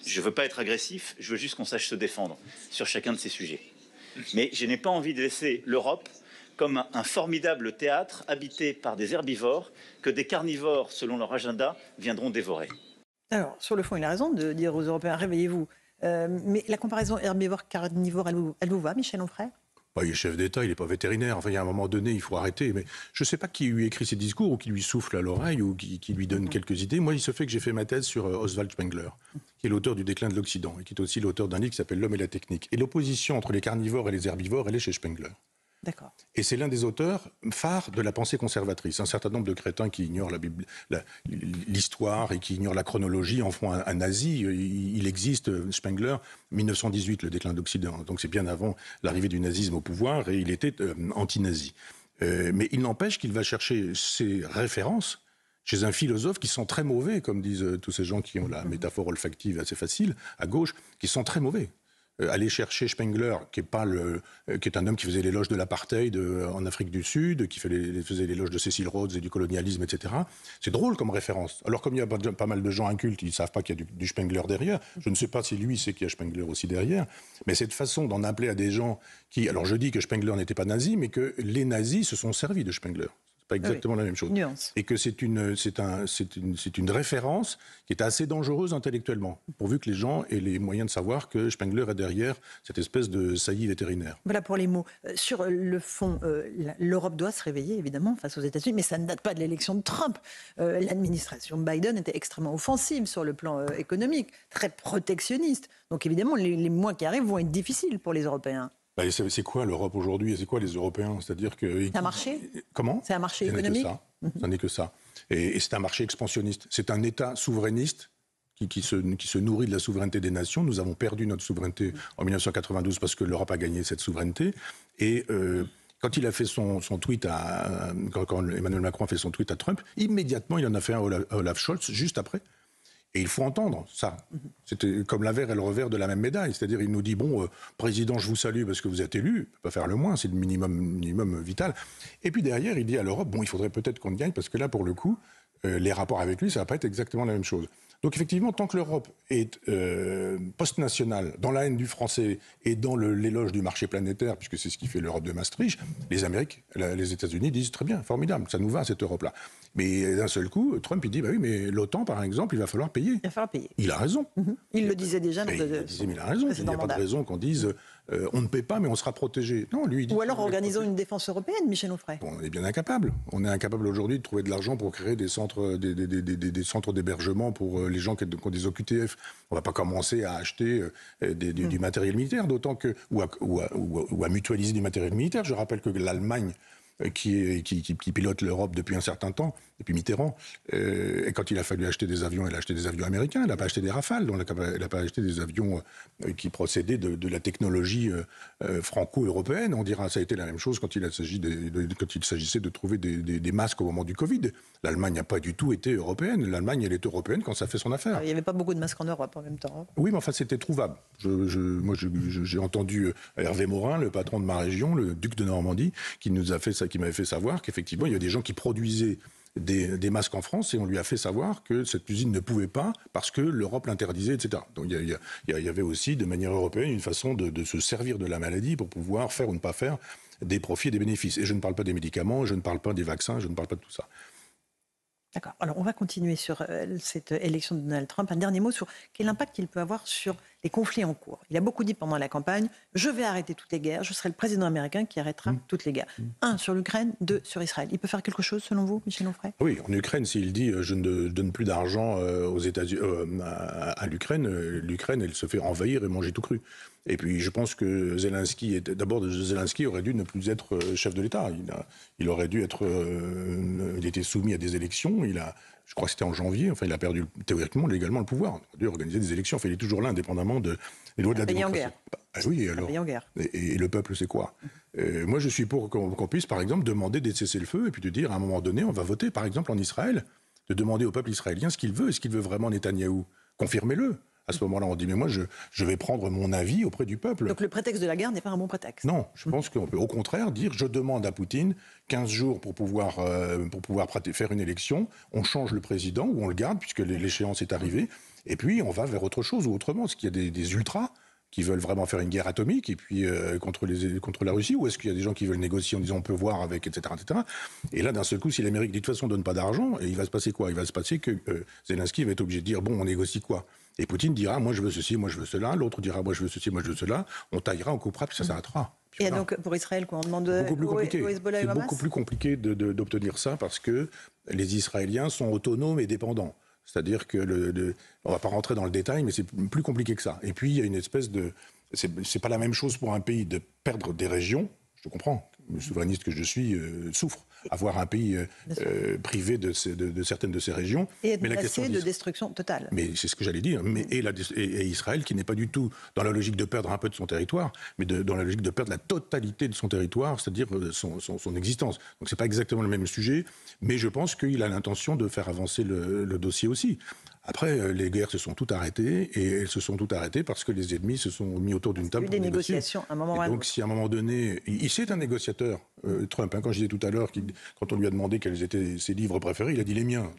Je ne veux pas être agressif, je veux juste qu'on sache se défendre sur chacun de ces sujets. Mais je n'ai pas envie de laisser l'Europe comme un formidable théâtre habité par des herbivores que des carnivores, selon leur agenda, viendront dévorer. Alors, sur le fond, il a raison de dire aux Européens, réveillez-vous. Mais la comparaison herbivore-carnivore, elle vous va, Michel Onfray ? Il est chef d'État, il n'est pas vétérinaire. Enfin, il y a un moment donné, il faut arrêter. Mais je ne sais pas qui lui écrit ses discours ou qui lui souffle à l'oreille ou qui lui donne quelques idées. Moi, il se fait que j'ai fait ma thèse sur Oswald Spengler, qui est l'auteur du déclin de l'Occident et qui est aussi l'auteur d'un livre qui s'appelle L'homme et la technique. Et l'opposition entre les carnivores et les herbivores, elle est chez Spengler. D'accord. Et c'est l'un des auteurs phares de la pensée conservatrice. Un certain nombre de crétins qui ignorent l'histoire et qui ignorent la chronologie en font un nazi. Il existe, Spengler, 1918, le déclin d'Occident. Donc c'est bien avant l'arrivée du nazisme au pouvoir et il était anti-nazi. Mais il n'empêche qu'il va chercher ses références chez un philosophe qui sont très mauvais, comme disent tous ces gens qui ont la métaphore olfactive assez facile, à gauche, qui sont très mauvais. Aller chercher Spengler, qui est un homme qui faisait l'éloge de l'apartheid en Afrique du Sud, qui faisait l'éloge de Cecil Rhodes et du colonialisme, etc. C'est drôle comme référence. Alors comme il y a pas mal de gens incultes, ils ne savent pas qu'il y a du Spengler derrière. Je ne sais pas si lui sait qu'il y a Spengler aussi derrière. Mais cette façon d'en appeler à des gens qui... Alors je dis que Spengler n'était pas nazi, mais que les nazis se sont servis de Spengler. Pas exactement la même chose. Nuance. Et que c'est une référence qui est assez dangereuse intellectuellement, pourvu que les gens aient les moyens de savoir que Spengler est derrière cette espèce de saillie vétérinaire. Voilà pour les mots. Sur le fond, l'Europe doit se réveiller, évidemment, face aux États-Unis, mais ça ne date pas de l'élection de Trump. L'administration Biden était extrêmement offensive sur le plan économique, très protectionniste. Donc évidemment, les mois qui arrivent vont être difficiles pour les Européens. C'est quoi l'Europe aujourd'hui et c'est quoi les Européens ? C'est-à-dire que... C'est un marché ? Comment ? C'est un marché économique ? Ça n'est que ça. Et c'est un marché expansionniste. C'est un État souverainiste qui se nourrit de la souveraineté des nations. Nous avons perdu notre souveraineté en 1992 parce que l'Europe a gagné cette souveraineté. Et quand il a fait son tweet quand Emmanuel Macron a fait son tweet à Trump, immédiatement il en a fait un à Olaf Scholz juste après. Et il faut entendre ça. C'était comme l'avers et le revers de la même médaille. C'est-à-dire, il nous dit, président, je vous salue parce que vous êtes élu. Il ne peut pas faire le moins, c'est le minimum vital. Et puis derrière, il dit à l'Europe, il faudrait peut-être qu'on gagne parce que là, pour le coup, les rapports avec lui, ça ne va pas être exactement la même chose. Donc effectivement, tant que l'Europe est post-nationale, dans la haine du français et dans l'éloge du marché planétaire, puisque c'est ce qui fait l'Europe de Maastricht, les États-Unis disent très bien, formidable, ça nous va cette Europe-là. Mais d'un seul coup, Trump il dit oui, mais l'OTAN par exemple, il va falloir payer. Il va falloir payer. Il a raison. Il le disait déjà. Il a raison. Il n'y a pas de raison qu'on dise on ne paie pas, mais on sera protégé. Non, lui, il dit... Ou alors organisons une défense européenne, Michel Onfray. Bon, on est bien incapable. On est incapable aujourd'hui de trouver de l'argent pour créer des centres d'hébergement pour les gens qui ont des OQTF. On ne va pas commencer à acheter du matériel militaire, d'autant que... Ou à mutualiser du matériel militaire. Je rappelle que l'Allemagne, qui pilote l'Europe depuis un certain temps, depuis Mitterrand, et quand il a fallu acheter des avions, elle a acheté des avions américains, elle n'a pas acheté des Rafales, elle n'a pas acheté des avions qui procédaient de la technologie franco-européenne. On dira ça a été la même chose quand il s'agissait de trouver des masques au moment du Covid. L'Allemagne n'a pas du tout été européenne, l'Allemagne elle est européenne quand ça fait son affaire. Il n'y avait pas beaucoup de masques en Europe en même temps. Oui, mais enfin c'était trouvable. Moi j'ai entendu Hervé Morin, le patron de ma région, le duc de Normandie, qui m'avait fait savoir qu'effectivement il y a des gens qui produisaient des masques en France et on lui a fait savoir que cette usine ne pouvait pas parce que l'Europe l'interdisait, etc. Donc il y avait aussi de manière européenne une façon de se servir de la maladie pour pouvoir faire ou ne pas faire des profits et des bénéfices. Et je ne parle pas des médicaments, je ne parle pas des vaccins, je ne parle pas de tout ça. D'accord. Alors, on va continuer sur cette élection de Donald Trump. Un dernier mot sur quel impact il peut avoir sur les conflits en cours. Il a beaucoup dit pendant la campagne, je vais arrêter toutes les guerres, je serai le président américain qui arrêtera toutes les guerres. 1 sur l'Ukraine, 2 sur Israël. Il peut faire quelque chose, selon vous, Michel Onfray ? Oui, en Ukraine, s'il dit je ne donne plus d'argent aux États-Unis à l'Ukraine, l'Ukraine, elle se fait envahir et manger tout cru. Et puis, je pense que Zelensky aurait dû ne plus être chef de l'État. Il aurait dû être... il était soumis à des élections. Je crois que c'était en janvier. Enfin, il a perdu théoriquement, légalement, le pouvoir. Il a dû organiser des élections. Enfin, il est toujours là, indépendamment des lois de la démocratie. Oui, alors. Et le peuple, c'est quoi ? Moi, je suis pour qu'on puisse, par exemple, demander des cessez-le-feu et puis de dire, à un moment donné, on va voter, par exemple, en Israël, de demander au peuple israélien ce qu'il veut. Est-ce qu'il veut vraiment Netanyahou ? Confirmez-le. À ce moment-là, on dit, mais moi, je vais prendre mon avis auprès du peuple. Donc le prétexte de la guerre n'est pas un bon prétexte. Non, je pense qu'on peut au contraire dire, je demande à Poutine 15 jours pour pouvoir faire une élection, on change le président ou on le garde puisque l'échéance est arrivée, et puis on va vers autre chose ou autrement. Est-ce qu'il y a des ultras qui veulent vraiment faire une guerre atomique et puis contre la Russie, ou est-ce qu'il y a des gens qui veulent négocier en disant on peut voir avec, etc. etc. Et là, d'un seul coup, si l'Amérique dit de toute façon on ne donne pas d'argent, il va se passer quoi ? Il va se passer que Zelensky va être obligé de dire bon, on négocie quoi ? Et Poutine dira moi je veux ceci, moi je veux cela, l'autre dira moi je veux ceci, moi je veux cela, on taillera, on coupera, puis ça s'arrêtera. Et donc pour Israël, quoi, on demande au Hezbollah et au Hamas ? C'est beaucoup plus compliqué d'obtenir ça parce que les Israéliens sont autonomes et dépendants. C'est-à-dire que on ne va pas rentrer dans le détail, mais c'est plus compliqué que ça. Et puis il y a une espèce de... C'est pas la même chose pour un pays de perdre des régions, je comprends, le souverainiste que je suis souffre, avoir un pays privé de certaines de ces régions. Et être menacé de destruction totale. Mais c'est ce que j'allais dire. Et Israël qui n'est pas du tout dans la logique de perdre un peu de son territoire, mais dans la logique de perdre la totalité de son territoire, c'est-à-dire son existence. Donc c'est pas exactement le même sujet, mais je pense qu'il a l'intention de faire avancer le dossier aussi. Après, les guerres se sont toutes arrêtées, et elles se sont toutes arrêtées parce que les ennemis se sont mis autour d'une table pour négocier. Négociations à un moment. Donc, si à un moment donné, c'est un négociateur, Trump. Quand je disais tout à l'heure, quand on lui a demandé quels étaient ses livres préférés, il a dit les miens.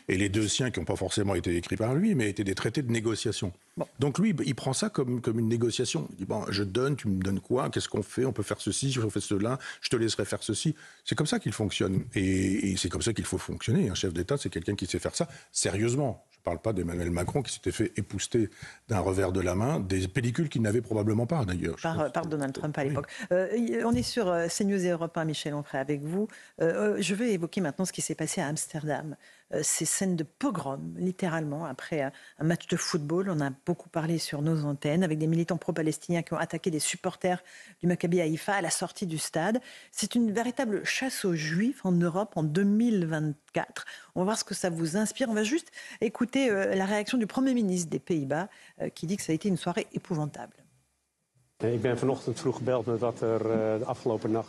Et les deux siens qui n'ont pas forcément été écrits par lui, mais étaient des traités de négociation. Bon. Donc lui, il prend ça comme une négociation. Il dit bon, je donne, tu me donnes quoi ? Qu'est-ce qu'on fait ? On peut faire ceci, on fait cela. Je te laisserai faire ceci. C'est comme ça qu'il fonctionne, et c'est comme ça qu'il faut fonctionner. Un chef d'État, c'est quelqu'un qui sait faire ça sérieusement. Je ne parle pas d'Emmanuel Macron qui s'était fait épousseter d'un revers de la main des pellicules qu'il n'avait probablement pas, d'ailleurs. Par Donald Trump à l'époque. On est sur CNews et Europe 1, Michel Onfray, avec vous. Je vais évoquer maintenant ce qui s'est passé à Amsterdam. Ces scènes de pogrom, littéralement, après un match de football. On a beaucoup parlé sur nos antennes, avec des militants pro-palestiniens qui ont attaqué des supporters du Maccabi Haïfa à la sortie du stade. C'est une véritable chasse aux Juifs en Europe en 2024. On va voir ce que ça vous inspire. On va juste écouter la réaction du Premier ministre des Pays-Bas qui dit que ça a été une soirée épouvantable.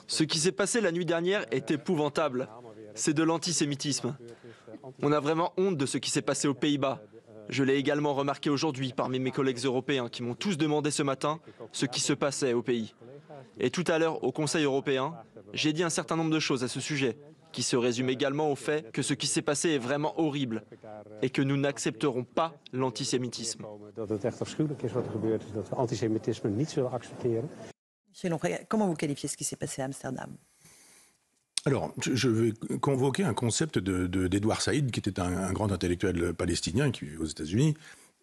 Ce qui s'est passé la nuit dernière est épouvantable. C'est de l'antisémitisme. On a vraiment honte de ce qui s'est passé aux Pays-Bas. Je l'ai également remarqué aujourd'hui parmi mes collègues européens qui m'ont tous demandé ce matin ce qui se passait au pays. Et tout à l'heure, au Conseil européen, j'ai dit un certain nombre de choses à ce sujet, qui se résument également au fait que ce qui s'est passé est vraiment horrible et que nous n'accepterons pas l'antisémitisme. Michel Onfray, comment vous qualifiez ce qui s'est passé à Amsterdam ? Alors, je vais convoquer un concept d'Edouard Saïd, qui était un grand intellectuel palestinien qui vit aux États-Unis,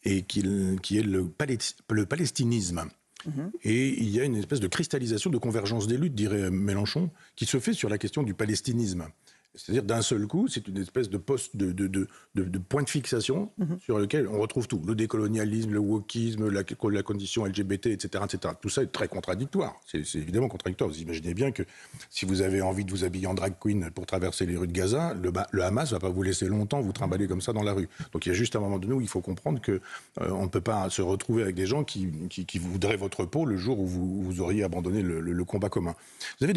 et qui est le palestinisme. Et il y a une espèce de cristallisation, de convergence des luttes, dirait Mélenchon, qui se fait sur la question du palestinisme. C'est-à-dire d'un seul coup, c'est une espèce de poste de point de fixation sur lequel on retrouve tout. Le décolonialisme, le wokisme, la condition LGBT, etc., etc. Tout ça est très contradictoire. C'est évidemment contradictoire. Vous imaginez bien que si vous avez envie de vous habiller en drag queen pour traverser les rues de Gaza, le Hamas ne va pas vous laisser longtemps vous trimballer comme ça dans la rue. Donc il y a juste un moment donné où il faut comprendre qu'on ne peut pas se retrouver avec des gens qui voudraient votre peau le jour où vous auriez abandonné le combat commun. Vous avez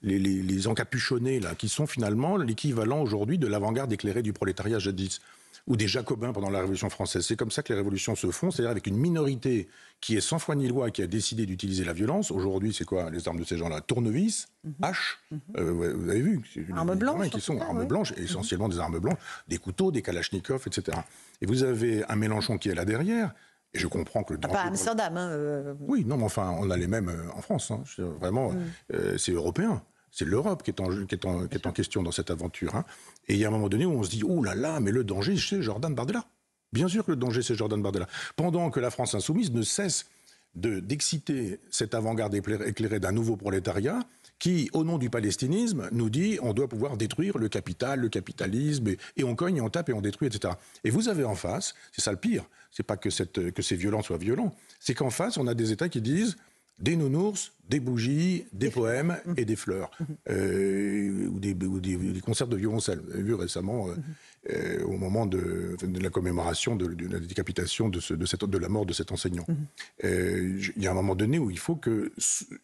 les encapuchonnés là, qui sont finalement l'équivalent aujourd'hui de l'avant-garde éclairée du prolétariat jadis, ou des jacobins pendant la Révolution française. C'est comme ça que les révolutions se font, c'est-à-dire avec une minorité qui est sans foi ni loi, qui a décidé d'utiliser la violence. Aujourd'hui, c'est quoi les armes de ces gens-là? Tournevis, haches, vous avez vu, armes blanches, qui sont armes blanches, essentiellement des armes blanches, des couteaux, des kalachnikovs, etc. Et vous avez un Mélenchon qui est là derrière. Et je comprends que le danger... Pas à Amsterdam. Oui, non, mais enfin, on a les mêmes en France. Hein. Vraiment, c'est européen. C'est l'Europe qui est en question dans cette aventure. Hein. Et il y a un moment donné où on se dit « Oh là là, mais le danger, c'est Jordan Bardella ». Bien sûr que le danger, c'est Jordan Bardella. Pendant que la France insoumise ne cesse d'exciter cette avant-garde éclairée d'un nouveau prolétariat qui, au nom du palestinisme, nous dit on doit pouvoir détruire le capital, le capitalisme, et on cogne, et on tape, et on détruit, etc. Et vous avez en face, c'est ça le pire, c'est pas que ces violents soient violents, c'est qu'en face, on a des États qui disent des nounours, des bougies, des poèmes et des fleurs, ou des concerts de violoncelle. Vous avez vu récemment, au moment de la commémoration de la décapitation de la mort de cet enseignant. Il y a un moment donné où il faut que,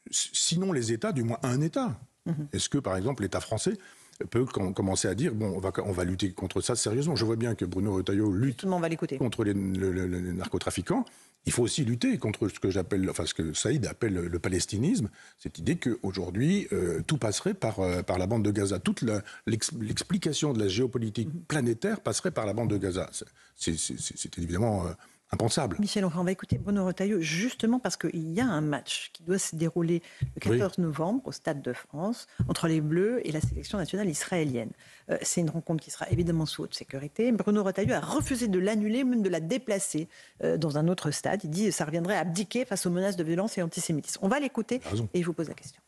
sinon les États, du moins un État, est-ce que par exemple l'État français peut commencer à dire bon, on va lutter contre ça sérieusement. Je vois bien que Bruno Retailleau lutte contre les narcotrafiquants. Il faut aussi lutter contre ce que Saïd appelle le palestinisme, cette idée qu'aujourd'hui, tout passerait par la bande de Gaza. Toute l'explication de la géopolitique planétaire passerait par la bande de Gaza. C'est évidemment impensable. Michel Onfray, on va écouter Bruno Retailleau, justement parce qu'il y a un match qui doit se dérouler le 14 novembre au Stade de France entre les Bleus et la sélection nationale israélienne. C'est une rencontre qui sera évidemment sous haute sécurité. Bruno Retailleau a refusé de l'annuler, même de la déplacer dans un autre stade. Il dit que ça reviendrait à abdiquer face aux menaces de violence et antisémitisme. On va l'écouter et je vous pose la question.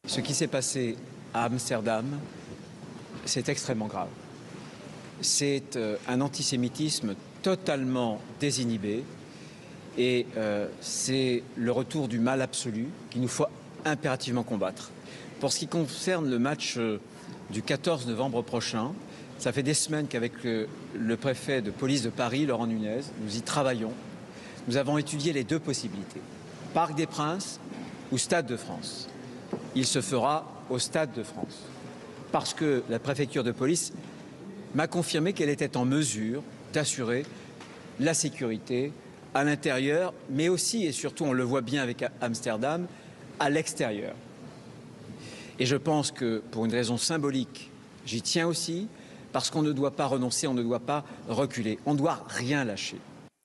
Ce qui s'est passé à Amsterdam, c'est extrêmement grave. C'est un antisémitisme totalement désinhibé et c'est le retour du mal absolu qu'il nous faut impérativement combattre. Pour ce qui concerne le match du 14 novembre prochain, ça fait des semaines qu'avec le préfet de police de Paris, Laurent Nunez, nous y travaillons. Nous avons étudié les deux possibilités, Parc des Princes ou Stade de France. Il se fera au Stade de France parce que la préfecture de police m'a confirmé qu'elle était en mesure d'assurer la sécurité à l'intérieur, mais aussi et surtout, on le voit bien avec Amsterdam, à l'extérieur. Et je pense que pour une raison symbolique, j'y tiens aussi, parce qu'on ne doit pas renoncer, on ne doit pas reculer, on ne doit rien lâcher.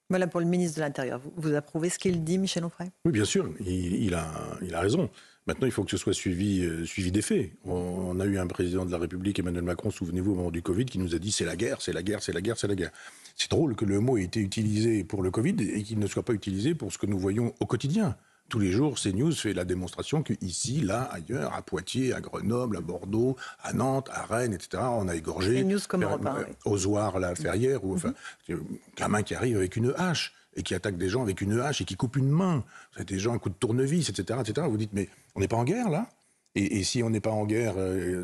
Voilà pour le ministre de l'Intérieur. Vous approuvez ce qu'il dit, Michel Onfray? Oui, bien sûr, il a raison. Maintenant, il faut que ce soit suivi des faits. On a eu un président de la République, Emmanuel Macron, souvenez-vous, au moment du Covid, qui nous a dit c'est la guerre, c'est la guerre, c'est la guerre, c'est la guerre. C'est drôle que le mot ait été utilisé pour le Covid et qu'il ne soit pas utilisé pour ce que nous voyons au quotidien. Tous les jours, CNews fait la démonstration qu'ici, là, ailleurs, à Poitiers, à Grenoble, à Bordeaux, à Nantes, à Rennes, etc., on a égorgé CNews comme Europe 1, Ozoir, la Ferrière, ou enfin, gamin qui arrive avec une hache et qui attaque des gens avec une hache et qui coupe une main. Vous avez des gens à coup de tournevis, etc., etc. Vous dites, mais on n'est pas en guerre, là? Et si on n'est pas en guerre,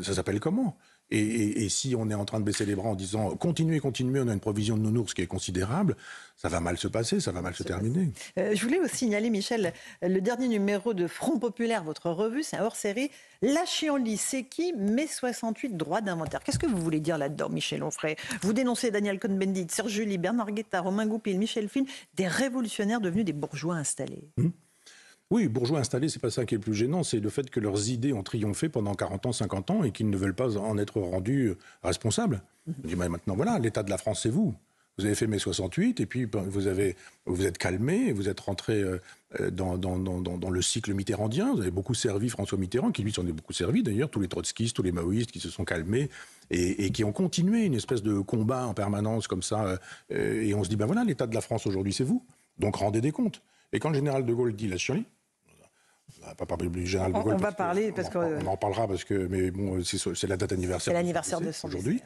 ça s'appelle comment? Et si on est en train de baisser les bras en disant continuez, on a une provision de nounours qui est considérable, ça va mal se passer, ça va mal se terminer. Je voulais aussi signaler, Michel, le dernier numéro de Front Populaire, votre revue, c'est un hors-série. La Chienlit, c'est qui? Mai 68, droit d'inventaire. Qu'est-ce que vous voulez dire là-dedans, Michel Onfray? Vous dénoncez Daniel Cohn-Bendit, Serge July, Bernard Guetta, Romain Goupil, Michel Fine, des révolutionnaires devenus des bourgeois installés. Oui, bourgeois installés, c'est pas ça qui est le plus gênant, c'est le fait que leurs idées ont triomphé pendant 40 ans, 50 ans et qu'ils ne veulent pas en être rendus responsables. Je dis, mais maintenant, voilà, l'état de la France, c'est vous. Vous avez fait mai 68 et puis vous êtes calmé, vous êtes rentré dans le cycle mitterrandien. Vous avez beaucoup servi François Mitterrand, qui lui s'en est beaucoup servi d'ailleurs, tous les trotskistes, tous les maoïstes qui se sont calmés et qui ont continué une espèce de combat en permanence comme ça. Et on se dit, ben voilà, l'état de la France aujourd'hui, c'est vous. Donc rendez des comptes. Et quand le général de Gaulle dit la chienlit, on va pas parler du général de Gaulle. On va parler parce que... On en parlera parce que... Mais bon, c'est la date anniversaire. C'est l'anniversaire de son aujourd'hui. décès.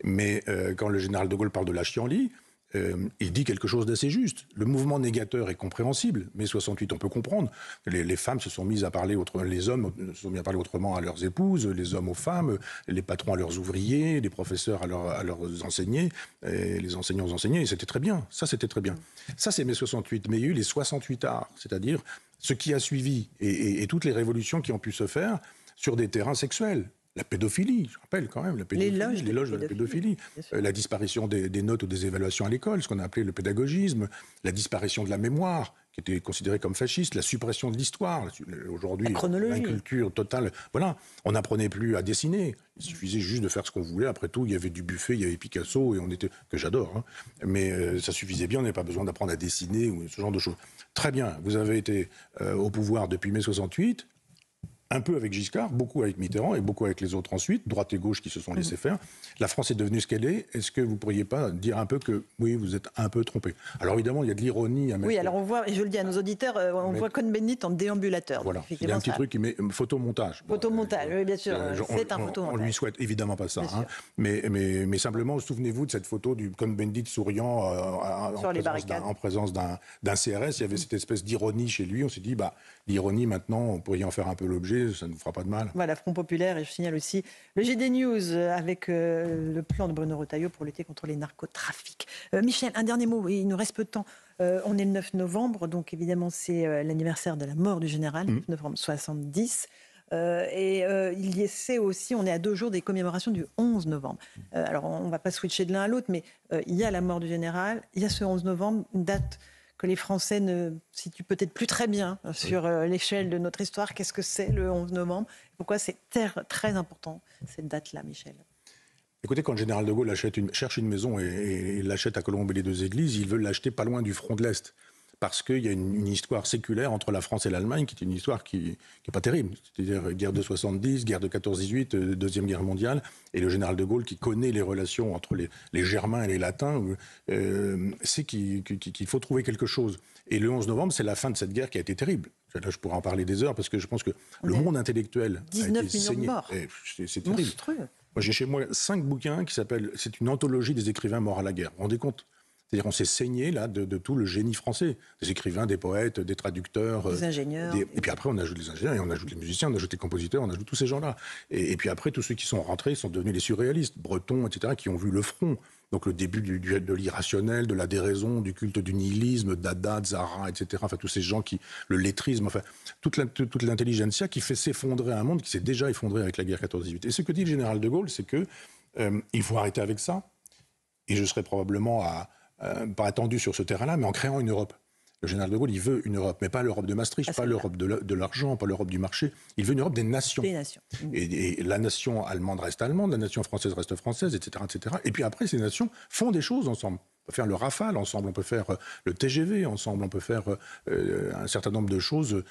Mais quand le général de Gaulle parle de la chienlit, il dit quelque chose d'assez juste. Le mouvement négateur est compréhensible. Mai 68, on peut comprendre. Les femmes se sont mises à parler autrement, les hommes se sont mis à parler autrement à leurs épouses, les hommes aux femmes, les patrons à leurs ouvriers, les professeurs à leurs enseignés, et les enseignants aux enseignés. Et c'était très bien. Ça, c'était très bien. Ça, c'est mai 68. Mais il y a eu les 68 arts, c'est-à-dire ce qui a suivi et toutes les révolutions qui ont pu se faire sur des terrains sexuels. La pédophilie, je rappelle quand même, l'éloge de la pédophilie, la disparition des notes ou des évaluations à l'école, ce qu'on a appelé le pédagogisme, la disparition de la mémoire, qui était considérée comme fasciste, la suppression de l'histoire, aujourd'hui, l'inculture totale. Voilà, on n'apprenait plus à dessiner, il suffisait juste de faire ce qu'on voulait, après tout, il y avait du Buffet, il y avait Picasso, et on était, que j'adore, hein, mais ça suffisait bien, on n'avait pas besoin d'apprendre à dessiner, ou ce genre de choses. Très bien, vous avez été au pouvoir depuis mai 68, un peu avec Giscard, beaucoup avec Mitterrand et beaucoup avec les autres ensuite, droite et gauche qui se sont laissés faire. La France est devenue ce qu'elle est. Est-ce que vous ne pourriez pas dire un peu que, oui, vous êtes un peu trompé? Alors évidemment, il y a de l'ironie à mettre... Oui, alors on voit, et je le dis à nos auditeurs, on voit Cohn-Bendit en déambulateur. Voilà, il y a un petit truc qui met photomontage. Photomontage, oui, bien sûr, c'est un photomontage. On lui souhaite évidemment pas ça. Hein, mais simplement, souvenez-vous de cette photo du Cohn-Bendit souriant en présence d'un CRS. Il y avait cette espèce d'ironie chez lui. On s'est dit, l'ironie, maintenant, on pourrait y en faire un peu l'objet. Ça ne nous fera pas de mal. Voilà, Front Populaire, et je signale aussi le JD News avec le plan de Bruno Retailleau pour lutter contre les narcotrafics. Michel, un dernier mot, il nous reste peu de temps. On est le 9 novembre, donc évidemment c'est l'anniversaire de la mort du général, 9 novembre 70. Il y essaie aussi, on est à 2 jours des commémorations du 11 novembre. Alors on ne va pas switcher de l'un à l'autre, mais il y a la mort du général, il y a ce 11 novembre, une date que les Français ne situent peut-être plus très bien sur l'échelle de notre histoire. Qu'est-ce que c'est le 11 novembre? Pourquoi c'est très important, cette date-là, Michel? Écoutez, quand le général de Gaulle cherche une maison et l'achète à Colombes et les 2 églises, il veut l'acheter pas loin du front de l'Est. Parce qu'il y a une histoire séculaire entre la France et l'Allemagne qui est une histoire qui n'est pas terrible. C'est-à-dire guerre de 70, guerre de 14-18, Deuxième Guerre mondiale. Et le général de Gaulle, qui connaît les relations entre les Germains et les Latins, sait qu'il faut trouver quelque chose. Et le 11 novembre, c'est la fin de cette guerre qui a été terrible. Là, je pourrais en parler des heures, parce que je pense que le monde intellectuel 19 a été saigné. millions de morts. C'est terrible. Monstrueux. Moi, j'ai chez moi 5 bouquins qui s'appellent... C'est une anthologie des écrivains morts à la guerre. Vous vous rendez compte? C'est-à-dire on s'est saigné là de tout le génie français, des écrivains, des poètes, des traducteurs, des ingénieurs. Et puis après on ajoute les ingénieurs, et on ajoute les musiciens, on ajoute les compositeurs, on ajoute tous ces gens-là. Et puis après tous ceux qui sont rentrés sont devenus les surréalistes, Breton, etc., qui ont vu le front. Donc le début de l'irrationnel, de la déraison, du culte du nihilisme, Dada, Zara, etc. Enfin tous ces gens qui, le lettrisme, enfin toute l'intelligentsia qui fait s'effondrer un monde qui s'est déjà effondré avec la guerre 14-18. Et ce que dit le général de Gaulle, c'est que il faut arrêter avec ça. Et je serais probablement pas attendu sur ce terrain-là, mais en créant une Europe. Le général de Gaulle, il veut une Europe, mais pas l'Europe de Maastricht, pas l'Europe de l'argent, pas l'Europe du marché. Il veut une Europe des nations. Des nations. Et la nation allemande reste allemande, la nation française reste française, etc., etc. Et puis après, ces nations font des choses ensemble. On peut faire le Rafale ensemble, on peut faire le TGV ensemble, on peut faire un certain nombre de choses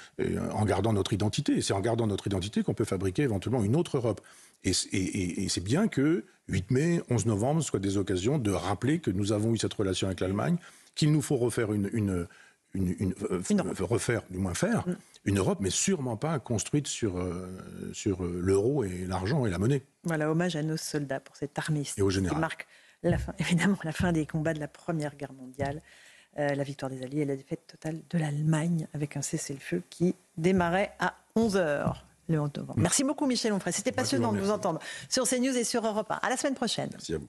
en gardant notre identité. Et c'est en gardant notre identité qu'on peut fabriquer éventuellement une autre Europe. Et c'est bien que 8 mai, 11 novembre soient des occasions de rappeler que nous avons eu cette relation avec l'Allemagne, qu'il nous faut refaire une Europe, mais sûrement pas construite sur l'euro et l'argent et la monnaie. Voilà, hommage à nos soldats pour cette armistice et au général. Qui marque évidemment la fin des combats de la Première Guerre mondiale, la victoire des Alliés et la défaite totale de l'Allemagne avec un cessez-le-feu qui démarrait à 11h le 11 novembre. Merci beaucoup Michel Onfray, c'était passionnant de vous entendre sur CNews et sur Europe 1. À la semaine prochaine. Merci à vous.